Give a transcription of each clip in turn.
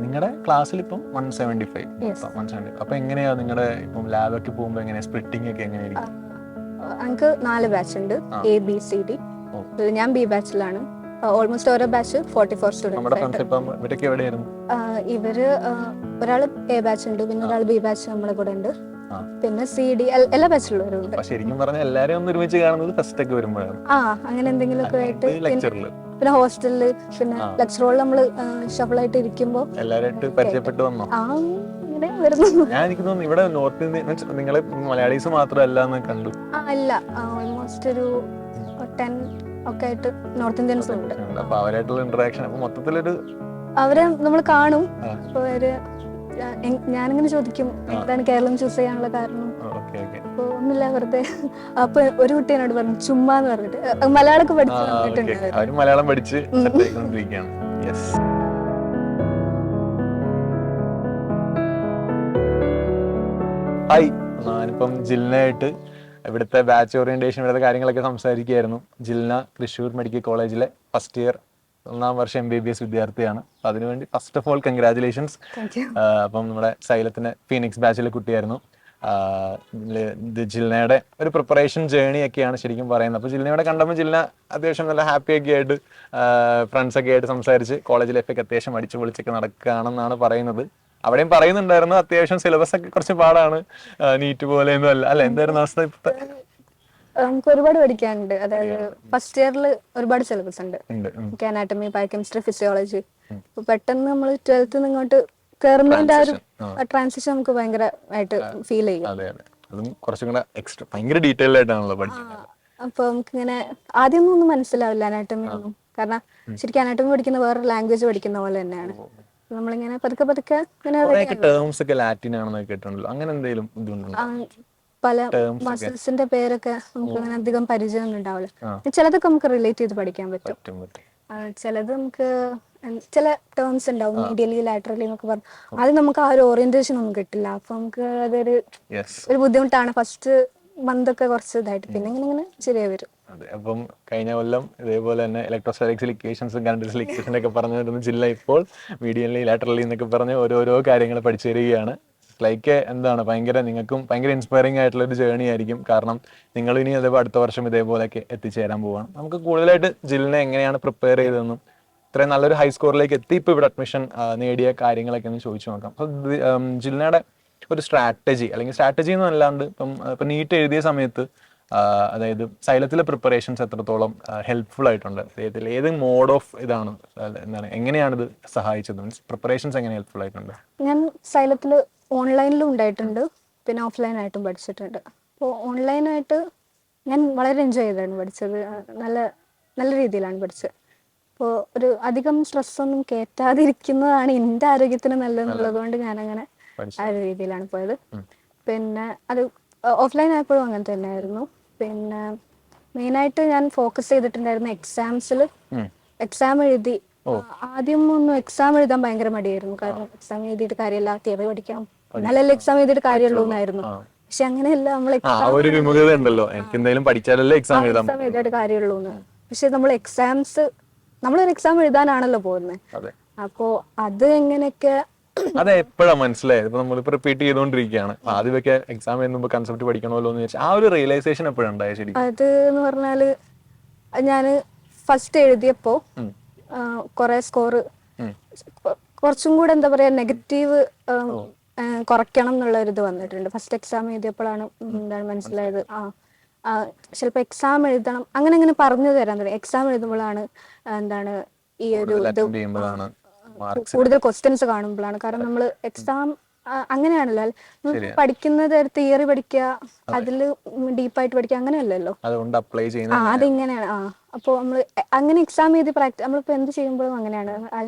നിങ്ങളുടെ ക്ലാസ്സിൽ ഇപ്പം 175 യെസ്. 170. അപ്പൊ എങ്ങനെയാ നിങ്ങളുടെ ഇപ്പം ലാബൊക്കെ പോകുമ്പോ എങ്ങനെയാ സ്പ്ലിറ്റിംഗ് ഒക്കെ എങ്ങനെയായിരിക്കും? എനിക്ക് 4 ബാച്ച് ഉണ്ട്, എ ബി സി ഡി. ഞാൻ ബി ബാച്ചിലാണ്. ഓൾമോസ്റ്റ് ഓരോ ബാച്ച് 44 നമ്മുടെ സ്റ്റുഡൻസ് ആയിട്ട്. ഫ്രണ്ട്സ് ഇപ്പം ഇവരൊക്കെ എവിടെയായിരുന്നു? ഇവര് ഒരാൾ എ ബാച്ച് ഉണ്ട്, പിന്നെ ഒരാൾ ബി ബാച്ച് നമ്മളെ കൂടെ ഉണ്ട്, ആ. പിന്നെ സി ഡി എല്ലാ ബാച്ചിലുള്ളവരും ഉണ്ട്. അപ്പൊ ശരിക്കും പറഞ്ഞാൽ എല്ലാരെയും ഒന്ന് ഒരുമിച്ച് കാണുന്നത് ഫസ്റ്റ് ഒക്കെ വരുമ്പോഴാണ്. അങ്ങനെ എന്തെങ്കിലുമൊക്കെ ആയിട്ട്. ലെക്ചറിൽ പിന്നെ ഹോസ്റ്റലില് പിന്നെ ലെക്ചർ ഹോളിൽ നമ്മള് ഷഫിളായിട്ട് ഇരിക്കുമ്പോ എല്ലാരായിട്ട് പരിചയപ്പെട്ട് വന്നോ? ഇങ്ങനെ വരുന്നു. ഞാൻ എനിക്ക് തോന്നുന്നു ഇവിടെ നോർത്ത് ഇന്ത്യൻ മീൻസ് നിങ്ങളെ മലയാളീസ് മാത്രമല്ല എന്ന് കണ്ടു. അല്ല, ഓൾമോസ്റ്റ് ഒരു 10 ഒക്കെ ആയിട്ട് നോർത്ത് ഇന്ത്യൻസ് ഉണ്ട്. അപ്പൊ അവരായിട്ടുള്ള ഇന്ററാക്ഷൻ അപ്പൊ മൊത്തത്തിലൊരു അവരെ നമ്മൾ കാണും. അപ്പൊ അവര് ഞാനിങ്ങനെ ചോദിക്കും എന്താണ് കേരളം ചൂസ് ചെയ്യാനുള്ള കാരണം. അപ്പൊ ഒന്നുമില്ല, വെറുതെ. അപ്പൊ ഒരു കുട്ടി എന്നോട് പറഞ്ഞു ചുമ്മാന്ന് പറഞ്ഞിട്ട്, മലയാളമൊക്കെ പഠിച്ചു വന്നിട്ടുണ്ട്. അവര് മലയാളം പഠിച്ച് സെറ്റായിക്കൊണ്ടിരിക്കുകയാണ്. യെസ്. ഹായ്, ഞാനിപ്പം ജിൽനയായിട്ട് ഇവിടുത്തെ ബാച്ച് ഓറിയന്റേഷൻ ഇവിടുത്തെ കാര്യങ്ങളൊക്കെ സംസാരിക്കുകയായിരുന്നു. ജിൽന തൃശ്ശൂർ മെഡിക്കൽ കോളേജിലെ ഫസ്റ്റ് ഇയർ 1ാം വർഷം MBBS വിദ്യാർത്ഥിയാണ്. അപ്പം അതിനുവേണ്ടി ഫസ്റ്റ് ഓഫ് ഓൾ കൺഗ്രാജുലേഷൻസ്. അപ്പം നമ്മുടെ സൈലത്തിന്റെ ഫീനിക്സ് ബാച്ചിലെ കുട്ടിയായിരുന്നു. ജിൽനയുടെ ഒരു പ്രിപ്പറേഷൻ ജേണി ഒക്കെയാണ് ശരിക്കും പറയുന്നത്. അപ്പോൾ ജിൽനയുടെ കണ്ടപ്പോൾ ജിൽന അത്യാവശ്യം നല്ല ഹാപ്പി ഒക്കെ ആയിട്ട് ഫ്രണ്ട്സൊക്കെ ആയിട്ട് സംസാരിച്ച് കോളേജ് ലൈഫൊക്കെ അത്യാവശ്യം അടിച്ചു പൊളിച്ചൊക്കെ നടക്കുകയാണെന്നാണ് പറയുന്നത്. അവിടെയും പറയുന്നുണ്ടായിരുന്നു അത്യാവശ്യം സിലബസ് ഒക്കെ കുറച്ച് പാടാണ്, നീറ്റ് പോലെയൊന്നും അല്ല. അല്ല, എന്തായിരുന്നു അവസ്ഥ ഇപ്പോഴത്തെ? നമുക്ക് ഒരുപാട് പഠിക്കാനുണ്ട്. അതായത് ഫസ്റ്റ് ഇയറിൽ ഒരുപാട് സിലബസ് ഉണ്ട്. Anatomy, biochemistry, physiology. അപ്പൊ പെട്ടെന്ന് നമ്മൾ 12th ഇങ്ങോട്ട് കയറുന്നതിന്റെ ആ ഒരു ട്രാൻസിഷൻ നമുക്ക് ഭയങ്കരമായിട്ട് ഫീൽ ചെയ്യും. അതും കുറച്ചും കൂടെ എക്സ്ട്രാ ഭയങ്കര ഡീറ്റെയിൽഡ് ആയിട്ടാണല്ലോ പഠിക്കുന്നത്. അപ്പൊ നമുക്കിങ്ങനെ ആദ്യമൊന്നും ഒന്നും മനസ്സിലാവില്ല അനാട്ടമി ഒന്നും. കാരണം ശരിക്കും അനാട്ടമി പഠിക്കുന്ന വേറൊരു ലാംഗ്വേജ് പഠിക്കുന്ന പോലെ തന്നെയാണ്. നമ്മളിങ്ങനെ പതുക്കെ പതുക്കെ ടേംസ് ഒക്കെ ലാറ്റിൻ ആണെന്നൊക്കെ കേട്ടിട്ടുണ്ടല്ലോ. അങ്ങനെ എന്തെങ്കിലും ബുദ്ധിമുട്ടുണ്ടോ? പല മസിൽസിന്റെ പേരൊക്കെ നമുക്ക് അങ്ങനെ അധികം പരിചയം ഒന്നും ഉണ്ടാവില്ല. ചിലതൊക്കെ നമുക്ക് റിലേറ്റ് ചെയ്ത് പഠിക്കാൻ പറ്റും. ചിലത് നമുക്ക് ചില ടേംസ് ഉണ്ടാവും, മീഡിയലി ലാറ്ററലി എന്നൊക്കെ പറഞ്ഞു. അത് നമുക്ക് ആ ഒരു ഓറിയന്റേഷൻ ഒന്നും കിട്ടില്ല. അപ്പൊ നമുക്ക് അതൊരു ബുദ്ധിമുട്ടാണ്. ഫസ്റ്റ് മന്തൊക്കെ കുറച്ച് ഇതായിട്ട്, പിന്നെ ഇങ്ങനെ ശരിയായി വരും. അതെ. അപ്പം കഴിഞ്ഞ കൊല്ലം ഇതേപോലെ തന്നെ ഇലക്ട്രോസ്റ്റാറ്റിക്സ് ഇക്വേഷൻസും കറണ്ട് ഇക്വേഷൻ ഒക്കെ പറഞ്ഞു വരുന്ന ജില്ല ഇപ്പോൾ മീഡിയലി ലാറ്ററലി എന്നൊക്കെ പറഞ്ഞ് ഓരോരോ കാര്യങ്ങൾ പഠിച്ചു വരികയാണ്. ലൈക്ക് എന്താണ് ഭയങ്കര നിങ്ങൾക്കും ഭയങ്കര ഇൻസ്പയറിംഗ് ആയിട്ടുള്ള ഒരു ജേർണി ആയിരിക്കും. കാരണം നിങ്ങൾ ഇനി അതേപോലെ അടുത്ത വർഷം ഇതേപോലെയൊക്കെ എത്തിച്ചേരാൻ പോവാണ്. നമുക്ക് കൂടുതലായിട്ട് ജില്ലിനെ എങ്ങനെയാണ് പ്രിപ്പയർ ചെയ്തതെന്നും ഇത്രയും നല്ലൊരു ഹൈ സ്കോറിലേക്ക് എത്തി ഇപ്പോൾ ഇവിടെ അഡ്മിഷൻ നേടിയ കാര്യങ്ങളൊക്കെ ഒന്ന് ചോദിച്ചു നോക്കാം. അപ്പോൾ ജില്ലിനയുടെ ഒരു സ്ട്രാറ്റജി അല്ലെങ്കിൽ സ്ട്രാറ്റജി എന്നും അല്ലാണ്ട് ഇപ്പം നീറ്റ് എഴുതിയ സമയത്ത് അതായത് സൈലത്തിലെ പ്രിപ്പറേഷൻസ് എത്രത്തോളം ഹെൽപ്ഫുൾ ആയിട്ടുണ്ട്? ഏത് മോഡ് ഓഫ് ഇതാണ്, എന്താണ്, എങ്ങനെയാണിത് സഹായിച്ചത്? മീൻസ് പ്രിപ്പറേഷൻസ് എങ്ങനെ ഹെൽപ്ഫുൾ ആയിട്ടുണ്ട്? ഞാൻ സൈലത്തിൽ ഓൺലൈനിലും ഉണ്ടായിട്ടുണ്ട്, പിന്നെ ഓഫ്ലൈനായിട്ടും പഠിച്ചിട്ടുണ്ട്. അപ്പോൾ ഓൺലൈനായിട്ട് ഞാൻ വളരെ എൻജോയ് ചെയ്താണ് പഠിച്ചത്. നല്ല നല്ല രീതിയിലാണ് പഠിച്ചത്. അപ്പോൾ ഒരു അധികം സ്ട്രെസ്സൊന്നും കയറ്റാതിരിക്കുന്നതാണ് എൻ്റെ ആരോഗ്യത്തിന് നല്ലതെന്നുള്ളത് കൊണ്ട് ഞാനങ്ങനെ ആ ഒരു രീതിയിലാണ് പോയത്. പിന്നെ അത് ഓഫ്ലൈൻ ആയപ്പോഴും അങ്ങനെ തന്നെയായിരുന്നു. പിന്നെ മെയിനായിട്ട് ഞാൻ ഫോക്കസ് ചെയ്തിട്ടുണ്ടായിരുന്ന എക്സാംസിൽ. എക്സാം എഴുതി ആദ്യം ഒന്നും എക്സാം എഴുതാൻ ഭയങ്കര മടിയായിരുന്നു. കാരണം എക്സാം എഴുതിയിട്ട് കാര്യമില്ല, തിയറി പഠിക്കാം, എന്നാലല്ലേ എക്സാം എഴുതിയിട്ട് കാര്യമുള്ളൂ എന്നായിരുന്നു. പക്ഷെ അങ്ങനെയല്ല, നമ്മൾ എക്സാം എഴുതിയിട്ട് കാര്യമുള്ളൂ എന്ന്. പക്ഷെ നമ്മളൊരു എക്സാം എഴുതാനാണല്ലോ പോകുന്നത്. അപ്പോ അത് എങ്ങനെയൊക്കെ എപ്പോഴാണ് മനസ്സിലായത്? ഇപ്പൊ നമ്മളിപ്പോ റിപ്പീറ്റ് ചെയ്തോണ്ടിരിക്കുകയാണ്. ആദ്യമൊക്കെ എക്സാം എഴുതുമ്പോൾ കൺസെപ്റ്റ് പഠിക്കണമല്ലോ എന്ന് വെച്ചാൽ ആ ഒരു റിയലൈസേഷൻ എപ്പോഴുണ്ടായ? ശരി, അത് എന്ന് പറഞ്ഞാല് ഞാന് ഫസ്റ്റ് എഴുതിയപ്പോ കുറെ സ്കോർ കുറച്ചും കൂടെ എന്താ പറയാ നെഗറ്റീവ് കുറയ്ക്കണം എന്നുള്ള ഒരു ഇത് വന്നിട്ടുണ്ട്. ഫസ്റ്റ് എക്സാം എഴുതിയപ്പോഴാണ് എന്താണ് മനസ്സിലായത്. ചിലപ്പോ എക്സാം എഴുതണം അങ്ങനെ പറഞ്ഞു തരാൻ തുടങ്ങി. എക്സാം എഴുതുമ്പോഴാണ് എന്താണ് ഈ ഒരു ഇത് കൂടുതൽ ക്വസ്റ്റ്യൻസ് കാണുമ്പോഴാണ്. കാരണം നമ്മൾ എക്സാം അങ്ങനെയാണല്ലോ, പഠിക്കുന്നത് തിയറി പഠിക്കുക, അതില് ഡീപ്പായിട്ട് പഠിക്കുക, അങ്ങനെയല്ലല്ലോ. അതിങ്ങനെയാണ്. അപ്പൊ നമ്മള് അങ്ങനെ എക്സാം ചെയ്ത് നമ്മളിപ്പോ എന്ത് ചെയ്യുമ്പോഴും അങ്ങനെയാണ്.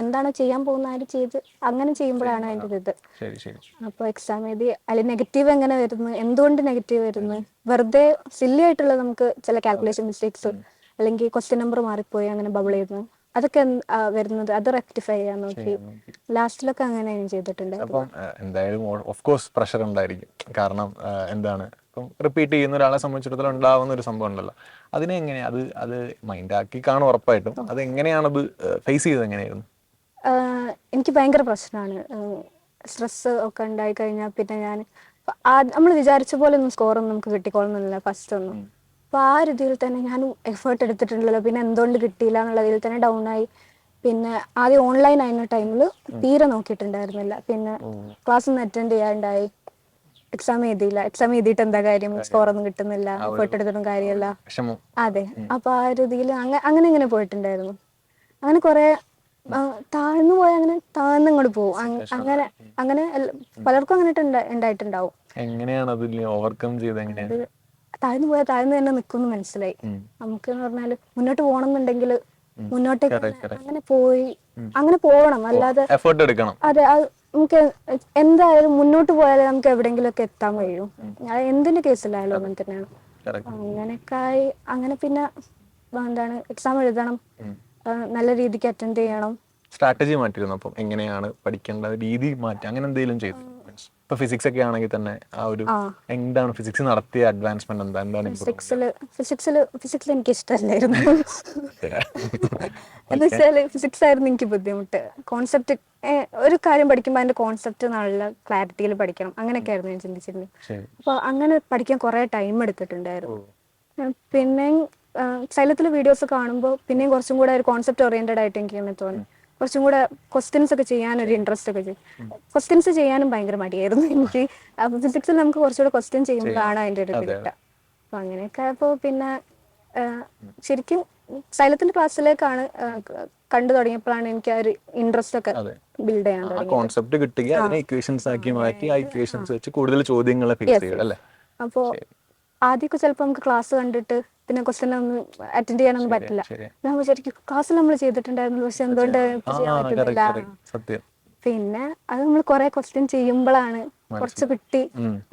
എന്താണ് ചെയ്യാൻ പോകുന്ന ആര് ചെയ്ത് അങ്ങനെ ചെയ്യുമ്പോഴാണ് അതിൻ്റെ ഇത്. അപ്പൊ എക്സാം എഴുതി അതിൽ നെഗറ്റീവ് എങ്ങനെ വരുന്നു, എന്തുകൊണ്ട് നെഗറ്റീവ് വരുന്നു, വെറുതെ സില്ലി ആയിട്ടുള്ള നമുക്ക് ചില കാൽക്കുലേഷൻ മിസ്റ്റേക്സ് അല്ലെങ്കിൽ ക്വസ്റ്റ്യൻ നമ്പർ മാറിപ്പോയി അങ്ങനെ ബബിൾ ചെയ്യുന്നു, അതൊക്കെ വരുന്നത് അത് റെക്ടിഫൈ ചെയ്യാൻ നോക്കി. ലാസ്റ്റിലൊക്കെ അങ്ങനെ ചെയ്തിട്ടുണ്ട്. അപ്പം എന്തായാലും ഓഫ് കോഴ്സ് പ്രഷർ ഉണ്ടായിരിക്കും. കാരണം എന്താണ് ഇപ്പം റിപ്പീറ്റ് ചെയ്യുന്ന ഒരാളെ സംബന്ധിച്ചിടത്തോളം ഉണ്ടാവുന്ന ഒരു സംഭവം ഉണ്ടല്ലോ. അതിനെ എങ്ങനെയാ അത് മൈൻഡാക്കി കാണും ഉറപ്പായിട്ടും. അത് എങ്ങനെയാണത് ഫേസ് ചെയ്തത്? എങ്ങനെയായിരുന്നു? എനിക്ക് ഭയങ്കര പ്രശ്നമാണ്. സ്ട്രെസ് ഒക്കെ ഉണ്ടായി കഴിഞ്ഞാൽ പിന്നെ ഞാൻ നമ്മൾ വിചാരിച്ച പോലെ ഒന്നും സ്കോറൊന്നും നമുക്ക് കിട്ടിക്കോളുന്നില്ല ഫസ്റ്റ് ഒന്നും. അപ്പോൾ ആ ഒരു ഇതിൽ തന്നെ ഞാൻ എഫേർട്ട് എടുത്തിട്ടുണ്ടല്ലോ, പിന്നെ എന്തുകൊണ്ട് കിട്ടിയില്ല എന്നുള്ള ഇതിൽ തന്നെ ഡൗൺ ആയി. പിന്നെ ആദ്യം ഓൺലൈൻ ആയിരുന്ന ടൈമിൽ തീരെ നോക്കിയിട്ടുണ്ടായിരുന്നില്ല. പിന്നെ ക്ലാസ് ഒന്നും അറ്റൻഡ് ചെയ്യാണ്ടായി. എക്സാം എഴുതിയില്ല. എക്സാം എഴുതിയിട്ട് എന്താ കാര്യം, സ്കോറൊന്നും കിട്ടുന്നില്ല, എഫേർട്ട് എടുത്തിട്ടും കാര്യമല്ല. അതെ. അപ്പൊ ആ ഒരു ഇതിൽ അങ്ങനെ ഇങ്ങനെ പോയിട്ടുണ്ടായിരുന്നു. അങ്ങനെ കുറെ താഴ്ന്നു പോയ അങ്ങനെ താഴ്ന്ന് ഇങ്ങോട്ട് പോകും. അങ്ങനെ അങ്ങനെ പലർക്കും അങ്ങനെ ഉണ്ടായിട്ടുണ്ടാവും. എങ്ങനെയാണ് അത് ഓവർകം ചെയ്ത് എങ്ങനെയാണ്? അത് താഴ്ന്നു പോയാൽ താഴ്ന്നു തന്നെ നിൽക്കുമെന്ന് മനസ്സിലായി. നമുക്ക് എന്ന് പറഞ്ഞാല് മുന്നോട്ട് പോകണം എന്നുണ്ടെങ്കിൽ മുന്നോട്ടേക്ക് അങ്ങനെ പോയി അങ്ങനെ പോകണം, അല്ലാതെ എഫേർട്ട് എടുക്കണം. അതെ. നമുക്ക് എന്തായാലും മുന്നോട്ട് പോയാലേ നമുക്ക് എവിടെയെങ്കിലും ഒക്കെ എത്താൻ കഴിയും. എന്തിന്റെ കേസിലായാലും അങ്ങനെ തന്നെയാണ്. അങ്ങനെയൊക്കെ ആയി. അങ്ങനെ പിന്നെ എന്താണ്, എക്സാം എഴുതണം, നല്ല രീതിക്ക് അറ്റൻഡ് ചെയ്യണം. സ്ട്രാറ്റജി മാറ്റിയിരുന്നു. അപ്പം എങ്ങനെയാണ് പഠിക്കേണ്ട രീതി മാറ്റി അങ്ങനെ എന്തെങ്കിലും ചെയ്തു? ഇപ്പൊ ഫിസിക്സ് ഒക്കെ ആണെങ്കിൽ തന്നെ ആ ഒരു എന്താണ് ഫിസിക്സ് നടത്തിയ അഡ്വാൻസ്മെന്റ് എന്താണ്? ഫിസിക്സിൽ എനിക്ക് ഇഷ്ടമല്ലായിരുന്നു. എന്ന് വെച്ചാല് ഫിസിക്സ് ആയിരുന്നു എനിക്ക് ബുദ്ധിമുട്ട്. കോൺസെപ്റ്റ്, ഒരു കാര്യം പഠിക്കുമ്പോൾ അതിന്റെ കോൺസെപ്റ്റ് നല്ല ക്ലാരിറ്റിയിൽ പഠിക്കണം, അങ്ങനെയൊക്കെ ആയിരുന്നു ഞാൻ ചിന്തിച്ചിരുന്നത്. അപ്പൊ അങ്ങനെ പഠിക്കാൻ കുറെ ടൈം എടുത്തിട്ടുണ്ടായിരുന്നു. പിന്നെ സൈലത്തിലെ വീഡിയോസ് കാണുമ്പോൾ പിന്നെയും കുറച്ചും കൂടെ ഒരു കോൺസെപ്റ്റ് ഓറിയന്റഡ് ആയിട്ട് എനിക്ക് അങ്ങനെ തോന്നി. കുറച്ചും കൂടെ ക്വസ്റ്റ്യൻസ് ഒക്കെ ചെയ്യാനൊരു ഇൻട്രസ്റ്റ് ഒക്കെ ചെയ്യും. ക്വസ്റ്റ്യൻസ് ചെയ്യാനും ഭയങ്കര മടിയായിരുന്നു എനിക്ക്. അപ്പൊ ഫിസിക്സിൽ നമുക്ക് കുറച്ചുകൂടെ ക്വസ്റ്റ്യൻ ചെയ്യുമ്പോഴാണ് അതിന്റെ ഒരു ഇത് കിട്ടുക. അപ്പൊ അങ്ങനെയൊക്കെ ആയപ്പോ പിന്നെ ശരിക്കും സൈലത്തിന്റെ ക്ലാസ്സിലേക്കാണ് കണ്ടു തുടങ്ങിയപ്പോഴാണ് എനിക്ക് ആ ഒരു ഇൻട്രസ്റ്റ് ഒക്കെ ബിൽഡ് ചെയ്യാൻ തുടങ്ങിയത്. കോൺസെപ്റ്റ് കിട്ടുക, അതിനെ ഇക്വേഷൻസ് ആക്കി മാറ്റി ആ ഇക്വേഷൻസ് വെച്ച് കൂടുതൽ ചോദ്യങ്ങൾ ഫിക്സ് ചെയ്യുക അല്ലേ? അപ്പോ ആദ്യമൊക്കെ ചിലപ്പോൾ നമുക്ക് ക്ലാസ് കണ്ടിട്ട് പിന്നെ ക്വസ്റ്റ്യൻ ഒന്നും അറ്റൻഡ് ചെയ്യാനൊന്നും പറ്റില്ല. നമ്മൾ ശരിക്കും ക്ലാസ്സിൽ നമ്മൾ ചെയ്തിട്ടുണ്ടായിരുന്നു, പക്ഷെ എന്തുകൊണ്ട് ചെയ്യാൻ പറ്റുന്നില്ല. പിന്നെ അത് നമ്മൾ കുറെ ക്വസ്റ്റ്യൻ ചെയ്യുമ്പോഴാണ് കുറച്ച് കിട്ടി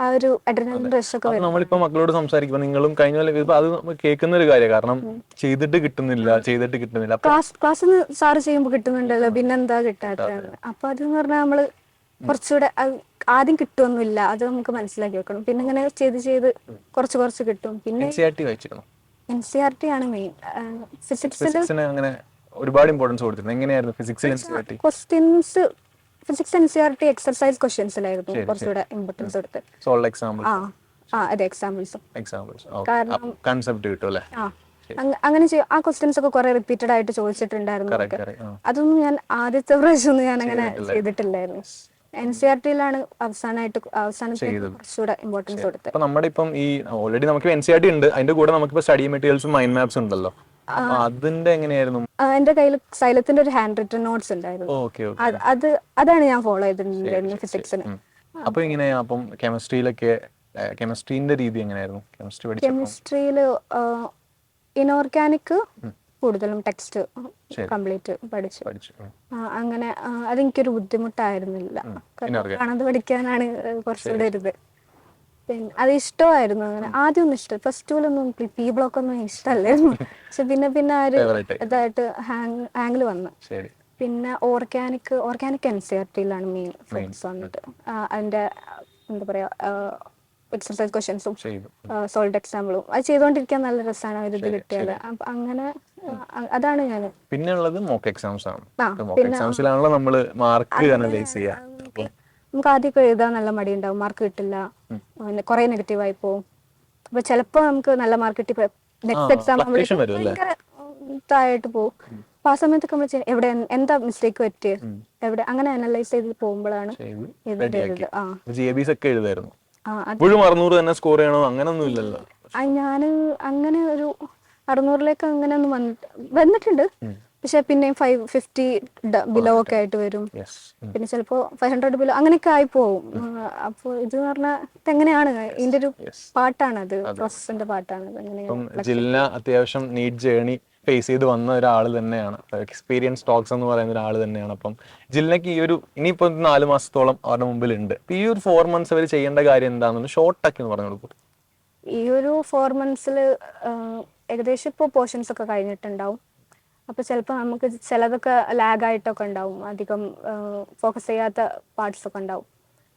ആ ഒരു അഡ്രിനലിൻ റഷ് ഒക്കെ വരും. നമ്മളിപ്പോ മക്കളോട് സംസാരിക്കുമ്പോൾ നിങ്ങളും കഴിഞ്ഞ അത് കേൾക്കുന്ന ഒരു കാര്യം, കാരണം ചെയ്തിട്ട് കിട്ടുന്നില്ല. ക്ലാസ്സിൽ സാറ് ചെയ്യുമ്പോൾ കിട്ടുന്നുണ്ടല്ലോ, പിന്നെന്താ കിട്ടാത്തതാണ്. അപ്പൊ അതെന്ന് പറഞ്ഞാൽ നമ്മള് കുറച്ചുകൂടെ ആദ്യം കിട്ടുമൊന്നുമില്ല, അത് നമുക്ക് മനസ്സിലാക്കി വെക്കണം. പിന്നെ ഇങ്ങനെ ചെയ്ത് കുറച്ച് കിട്ടും. പിന്നെ NCERT ആണ് മെയിൻ. ഫിസിക്സിന് അങ്ങനെ ഒരുപാട് ഇമ്പോർട്ടൻസ് കൊടുത്തിരുന്നു. എങ്ങനെയായിരുന്നു ഫിസിക്സിൽ NCERT? Questions physics NCERT exercise ക്വസ്റ്റ്യൻസിലായിരുന്നു കുറച്ചുകൂടെ ഇമ്പോർട്ടൻസ് കൊടുത്ത്. Solve examples. അതെ, എക്സാമ്പിൾസ്. കാരണം കൺസെപ്റ്റ് കിട്ടും അല്ലേ? അങ്ങനെ ആ ക്വസ്റ്റ്യൻസ് ഒക്കെ കുറെ റിപ്പീറ്റഡ് ആയിട്ട് ചോദിച്ചിട്ടുണ്ടായിരുന്നു. അതൊന്നും ഞാൻ ആദ്യത്തെ പ്രാവശ്യമൊന്നും ഞാൻ അങ്ങനെ ചെയ്തിട്ടില്ലായിരുന്നു. NCERT-ലാണ് അവസാനത്തെ കുറച്ചുകൂടെ ഇമ്പോർട്ടൻസ് കൊടുത്തത്. അപ്പൊ നമ്മുടെ ഇപ്പം ഈ ഓൾറെഡി നമുക്ക് NCERT ഉണ്ട്, അതിന്റെ കൂടെ നമുക്ക് സ്റ്റഡി മെറ്റീരിയൽസും മൈൻഡ് മാപ്സ് ഉണ്ടല്ലോ. അതിന്റെ എങ്ങനെയായിരുന്നു? എന്റെ കയ്യിൽ സൈലത്തിന്റെ ഒരു ഹാൻഡ് റിട്ടൺ നോട്ട്സ് ഉണ്ടായിരുന്നു. അതാണ് ഞാൻ ഫോളോ ചെയ്തിട്ടുണ്ടായിരുന്നു ഫിസിക്സിന്. അപ്പൊ ഇങ്ങനെയാ അപ്പം കെമിസ്ട്രീന്റെ രീതി എങ്ങനെയായിരുന്നു? കെമിസ്ട്രിയില് ഇനോർഗാനിക് കൂടുതലും ടെക്സ്റ്റ് കംപ്ലീറ്റ് പഠിച്ചു. അങ്ങനെ അതെനിക്കൊരു ബുദ്ധിമുട്ടായിരുന്നില്ല. കാണാതെ പഠിക്കാനാണ് കുറച്ചുകൂടെ ഒരു ഇത്. പിന്നെ അത് ഇഷ്ടമായിരുന്നു. അങ്ങനെ ആദ്യമൊന്നും ഇഷ്ടം, പ്ലസ് ടുവിലൊന്നും പി ബ്ലോക്ക് ഒന്നും ഇഷ്ടമല്ലായിരുന്നു. പക്ഷെ പിന്നെ ആ ഒരു ഇതായിട്ട് ഹാങ്ങിൽ വന്നു. പിന്നെ ഓർഗാനിക് NCERT-ലാണ് മെയിൻ ഫോക്കസ് വന്നിട്ട്. അതിന്റെ എന്താ പറയാ, എക്സർസൈസ് ക്വസ്റ്റ്യൻസും സോൾഡ് എക്സാമ്പിളും അത് ചെയ്തുകൊണ്ടിരിക്കാൻ നല്ല രസമാണ് ഒരു ഇത് കിട്ടിയാൽ. അപ്പൊ അങ്ങനെ അതാണ് ഞാൻ. പിന്നെ ഉള്ളത് മോക്ക് എക്സാംസ് ആണ്. മോക്ക് എക്സാംസിലാണല്ലോ നമ്മൾ മാർക്ക് അനലൈസ് ചെയ്യുക. നമുക്ക് ആദ്യമൊക്കെ എഴുതാൻ നല്ല മടി ഉണ്ടാവും, മാർക്ക് കിട്ടില്ല, കുറെ നെഗറ്റീവ് ആയി പോകും. അപ്പൊ ചിലപ്പോ നമുക്ക് നല്ല മാർക്ക് കിട്ടി നെക്സ്റ്റ് എക്സാം ഭയങ്കര ഇതായിട്ട് പോകും. അപ്പൊ ആ സമയത്തൊക്കെ നമ്മൾ എവിടെ എന്താ മിസ്റ്റേക്ക് പറ്റിയത്, എവിടെ, അങ്ങനെ അനലൈസ് ചെയ്ത് പോകുമ്പോഴാണ് ഞാന് അങ്ങനെ ഒരു 600-ലേക്ക് അങ്ങനെ ഒന്നും വന്നിട്ടുണ്ട്. പക്ഷെ പിന്നെ 550 ബിലോ ഒക്കെ ആയിട്ട് വരും. പിന്നെ ചിലപ്പോ 500 ബിലോ അങ്ങനെയൊക്കെ ആയി പോവും. അപ്പൊ ഇത് പറഞ്ഞാൽ എങ്ങനെയാണ് ഇതിന്റെ ഒരു പാട്ടാണ്, അത് പ്രോസസ്സിന്റെ പാട്ടാണ്. ജില്ല അത്യാവശ്യം നീറ്റ് ജേർണി ഫേസ് ചെയ്ത് വന്ന ഒരാൾ തന്നെയാണ്, എക്സ്പീരിയൻസ് ടോക്സ് എന്ന് പറയുന്ന ഒരാൾ തന്നെയാണ്. അപ്പം ജില്ലക്ക് ഈ ഒരു ഇനിയിപ്പോ 4 മാസത്തോളം അവരുടെ മുമ്പിലുണ്ട്. ഈ ഒരു 4 months അവർ ചെയ്യേണ്ട കാര്യം എന്താണെന്ന് ഷോർട്ടാക്കി പറഞ്ഞു കൊടുക്കും. ഈ ഒരു 4 months ഏകദേശം ഇപ്പോൾ പോർഷൻസ് ഒക്കെ കഴിഞ്ഞിട്ടുണ്ടാവും. അപ്പൊ ചിലപ്പോൾ നമുക്ക് ചിലതൊക്കെ ലാഗായിട്ടൊക്കെ ഉണ്ടാവും, അധികം ഫോക്കസ് ചെയ്യാത്ത പാർട്സ് ഒക്കെ ഉണ്ടാവും.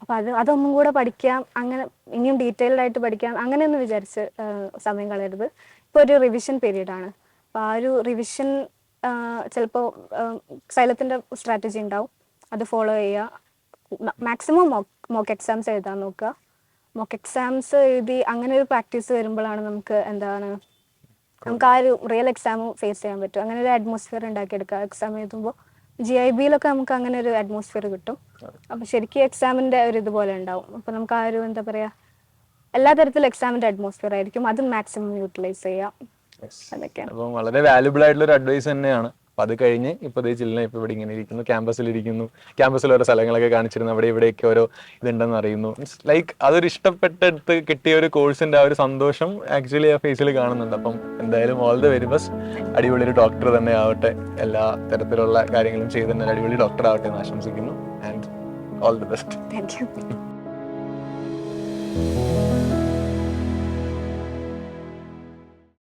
അപ്പൊ അതൊന്നും കൂടെ പഠിക്കാം, അങ്ങനെ ഇനിയും ഡീറ്റെയിൽഡ് ആയിട്ട് പഠിക്കാം, അങ്ങനെയൊന്നും വിചാരിച്ച് സമയം കളയരുത്. ഇപ്പൊ ഒരു റിവിഷൻ പീരീഡ് ആണ്. അപ്പൊ ആ ഒരു റിവിഷൻ ചിലപ്പോൾ സൈലത്തിൻ്റെ സ്ട്രാറ്റജി ഉണ്ടാവും, അത് ഫോളോ ചെയ്യുക. മാക്സിമം മോക്ക് എക്സാംസ് എഴുതാൻ നോക്കുക. മോക്ക് എക്സാംസ് എഴുതി അങ്ങനെ ഒരു പ്രാക്ടീസ് വരുമ്പോഴാണ് നമുക്ക് നമുക്ക് ആ ഒരു റിയൽ എക്സാം ഫേസ് ചെയ്യാൻ പറ്റും. അങ്ങനെ ഒരു അറ്റ്മോസ്ഫിയർ ഉണ്ടാക്കിയെടുക്കുക. എക്സാം എഴുതുമ്പോൾ GIBയിലൊക്കെ നമുക്ക് അങ്ങനെ ഒരു അറ്റ്മോസ്ഫിയർ കിട്ടും. അപ്പം ശരിക്കും എക്സാമിൻ്റെ ഒരു ഇതുപോലെ ഉണ്ടാവും. അപ്പം നമുക്ക് ആ ഒരു എന്താ പറയുക, എല്ലാ തരത്തിലും എക്സാമിൻ്റെ അറ്റ്മോസ്ഫിയർ ആയിരിക്കും, അത് മാക്സിമം യൂട്ടിലൈസ് ചെയ്യാം. അതൊക്കെയാണ്. അപ്പം വളരെ വാല്യുബിൾ ആയിട്ടുള്ള ഒരു അഡ്വൈസ് തന്നെയാണ്. അപ്പം അത് കഴിഞ്ഞ് ഇപ്പോൾ ജില്ല ഇപ്പോൾ ഇവിടെ ഇങ്ങനെ ഇരിക്കുന്നു, ക്യാമ്പസിലിരിക്കുന്നു, ക്യാമ്പസിൽ ഓരോ സ്ഥലങ്ങളൊക്കെ കാണിച്ചിരുന്നു, അവിടെ ഇവിടെയൊക്കെ ഓരോ ഇതുണ്ടെന്ന് അറിയുന്നു. മീൻസ് ലൈക്ക് അതൊരു ഇഷ്ടപ്പെട്ടെടുത്ത് കിട്ടിയ ഒരു കോഴ്സിൻ്റെ ആ ഒരു സന്തോഷം ആക്ച്വലി ആ ഫേസിൽ കാണുന്നുണ്ട്. അപ്പം എന്തായാലും ഓൾ ദ വെരി ബെസ്റ്റ്. അടിപൊളി ഒരു ഡോക്ടർ തന്നെ ആവട്ടെ, എല്ലാ തരത്തിലുള്ള കാര്യങ്ങളും ചെയ്ത് തന്നെ അടിപൊളി ഡോക്ടർ ആവട്ടെ എന്ന് ആശംസിക്കുന്നു. And all the best. Thank you.